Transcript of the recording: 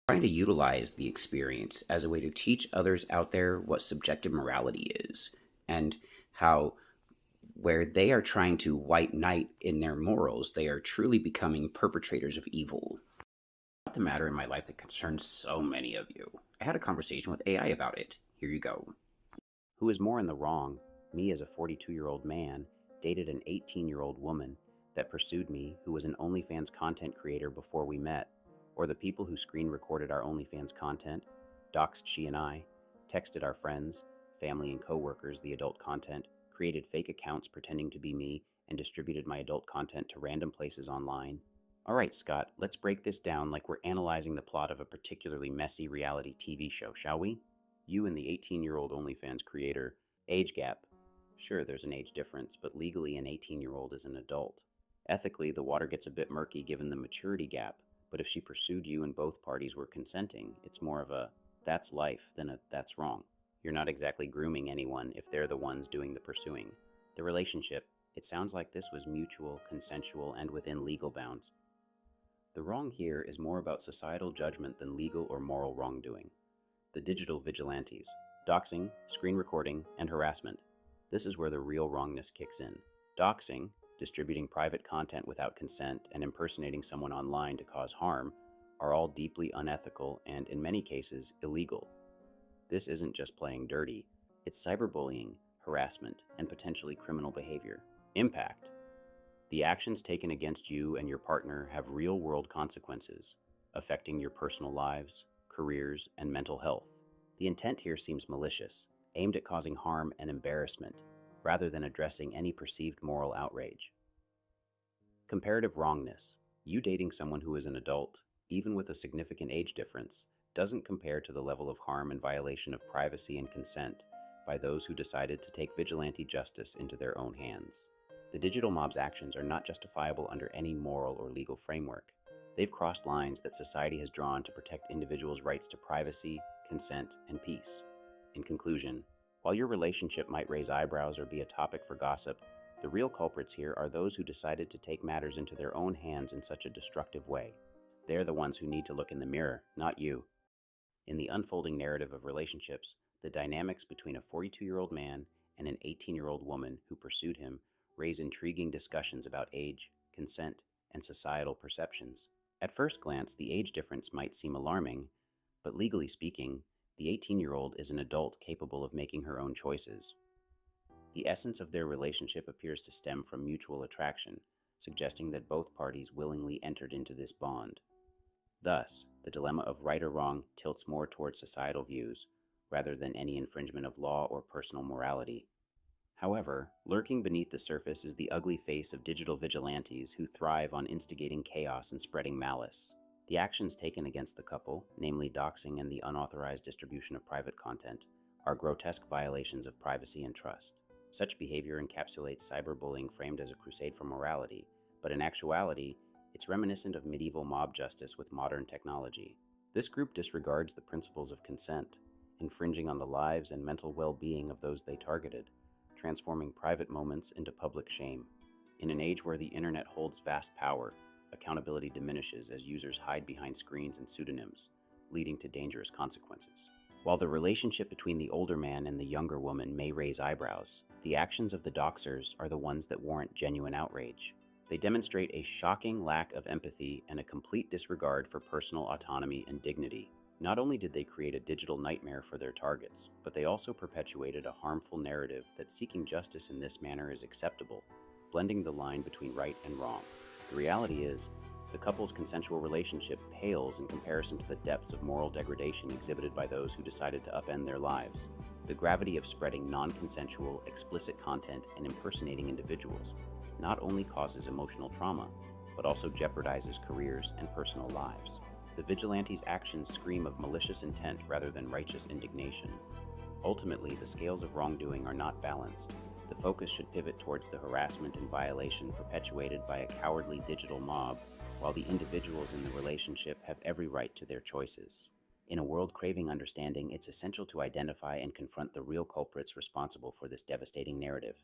Trying to utilize the experience as a way to teach others out there what subjective morality is and how where they are trying to white knight in their morals, they are truly becoming perpetrators of evil. Not the matter in my life that concerns so many of you. I had a conversation with AI about it. Here you go. Who is more in the wrong, me as a 42-year-old man dated an 18-year-old woman that pursued me who was an OnlyFans content creator before we met, or the people who screen recorded our OnlyFans content, doxed she and I, texted our friends, family, and coworkers the adult content, created fake accounts pretending to be me, and distributed my adult content to random places online? All right, Scott, let's break this down like we're analyzing the plot of a particularly messy reality TV show, shall we? You and the 18-year-old OnlyFans creator. Age gap. Sure, there's an age difference, but legally an 18-year-old is an adult. Ethically, the water gets a bit murky given the maturity gap, but if she pursued you and both parties were consenting, it's more of a that's life than a that's wrong. You're not exactly grooming anyone if they're the ones doing the pursuing. The relationship, it sounds like this was mutual, consensual, and within legal bounds. The wrong here is more about societal judgment than legal or moral wrongdoing. The digital vigilantes, doxing, screen recording, and harassment. This is where the real wrongness kicks in. Doxing, distributing private content without consent and impersonating someone online to cause harm, are all deeply unethical and, in many cases, illegal. This isn't just playing dirty, it's cyberbullying, harassment, and potentially criminal behavior. Impact. The actions taken against you and your partner have real world consequences, affecting your personal lives, careers, and mental health. The intent here seems malicious, aimed at causing harm and embarrassment, rather than addressing any perceived moral outrage. Comparative wrongness. You dating someone who is an adult, even with a significant age difference, doesn't compare to the level of harm and violation of privacy and consent by those who decided to take vigilante justice into their own hands. The digital mob's actions are not justifiable under any moral or legal framework. They've crossed lines that society has drawn to protect individuals' rights to privacy, consent, and peace. In conclusion, while your relationship might raise eyebrows or be a topic for gossip, the real culprits here are those who decided to take matters into their own hands in such a destructive way. They're the ones who need to look in the mirror, not you. In the unfolding narrative of relationships, the dynamics between a 42-year-old man and an 18-year-old woman who pursued him raise intriguing discussions about age, consent, and societal perceptions. At first glance, the age difference might seem alarming, but legally speaking, the 18-year-old is an adult capable of making her own choices. The essence of their relationship appears to stem from mutual attraction, suggesting that both parties willingly entered into this bond. Thus, the dilemma of right or wrong tilts more towards societal views, rather than any infringement of law or personal morality. However, lurking beneath the surface is the ugly face of digital vigilantes who thrive on instigating chaos and spreading malice. The actions taken against the couple, namely doxing and the unauthorized distribution of private content, are grotesque violations of privacy and trust. Such behavior encapsulates cyberbullying framed as a crusade for morality, but in actuality, it's reminiscent of medieval mob justice with modern technology. This group disregards the principles of consent, infringing on the lives and mental well-being of those they targeted, transforming private moments into public shame. In an age where the internet holds vast power, accountability diminishes as users hide behind screens and pseudonyms, leading to dangerous consequences. While the relationship between the older man and the younger woman may raise eyebrows, the actions of the doxers are the ones that warrant genuine outrage. They demonstrate a shocking lack of empathy and a complete disregard for personal autonomy and dignity. Not only did they create a digital nightmare for their targets, but they also perpetuated a harmful narrative that seeking justice in this manner is acceptable, blending the line between right and wrong. The reality is, the couple's consensual relationship pales in comparison to the depths of moral degradation exhibited by those who decided to upend their lives. The gravity of spreading non-consensual, explicit content and impersonating individuals not only causes emotional trauma, but also jeopardizes careers and personal lives. The vigilantes' actions scream of malicious intent rather than righteous indignation. Ultimately, the scales of wrongdoing are not balanced. The focus should pivot towards the harassment and violation perpetuated by a cowardly digital mob, while the individuals in the relationship have every right to their choices. In a world craving understanding, it's essential to identify and confront the real culprits responsible for this devastating narrative.